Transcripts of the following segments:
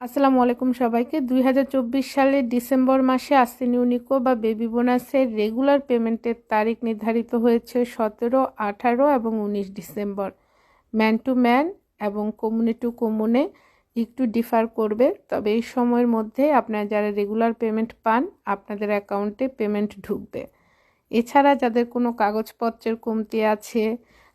আসসালামু আলাইকুম সবাইকে। 2024 সালের ডিসেম্বর মাসে আসছে ইউনিকো বা বেবি বোনাসের রেগুলার পেমেন্টের তারিখ নির্ধারিত হয়েছে 17, 18 এবং 19 ডিসেম্বর। ম্যান টু ম্যান এবং কমিউনি টু কমিউনে একটু ডিফার করবে, তবে এই সময়ের মধ্যে আপনারা যারা রেগুলার পেমেন্ট পান আপনাদের অ্যাকাউন্টে পেমেন্ট ঢুকবে। এছাড়া যাদের কোনো কাগজপত্রের কমতি আছে,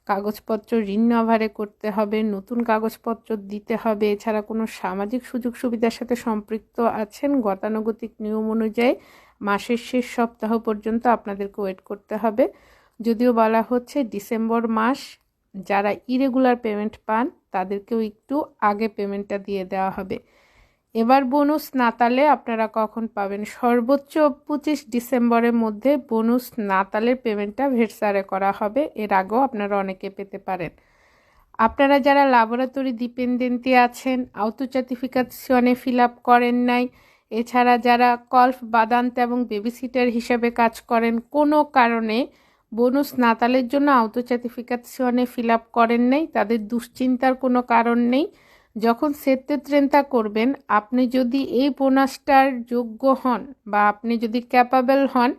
কাগজপত্র রিনিউভারে করতে হবে, নতুন কাগজপত্র দিতে হবে, এছাড়া কোনো সামাজিক সুযোগ সুবিধার সাথে সম্পৃক্ত আছেন, গতানুগতিক নিয়ম অনুযায়ী মাসের শেষ সপ্তাহ পর্যন্ত আপনাদেরকে ওয়েট করতে হবে। যদিও বলা হচ্ছে ডিসেম্বর মাস যারা ইরেগুলার পেমেন্ট পান তাদেরকেও একটু আগে পেমেন্টটা দিয়ে দেওয়া হবে। এবার বোনাস নাতালে আপনারা কখন পাবেন? সর্বোচ্চ 25 ডিসেম্বরের মধ্যে বোনাস নাতালের পেমেন্টটা ভেটসারে করা হবে। এর আগেও আপনারা অনেকে পেতে পারেন। আপনারা যারা ল্যাবরেটরি ডিপেন্ডেন্টে আছেন, আউটো সার্টিফিকেশনে ফিল আপ করেন নাই, এছাড়া যারা কলফ বাদান্ত এবং বেবিসিটার হিসেবে কাজ করেন, কোনো কারণে বোনাস নাতালের জন্য আউটো সার্টিফিকেশনে ফিল আপ করেন নাই, তাদের দুশ্চিন্তার কোনো কারণ নেই। যখন সেত্তেত্রেন্তা করবেন, আপনি যদি এই বোনাসটার যোগ্য হন বা আপনি যদি ক্যাপাবেল হন,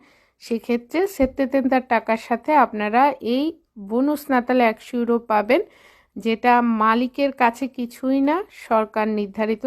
সেক্ষেত্রে সেত্তেত্রেন্তার টাকার সাথে আপনারা এই বোনাস নাতালে 100 ইউরো পাবেন, যেটা মালিকের কাছে কিছুই না, সরকার নির্ধারিত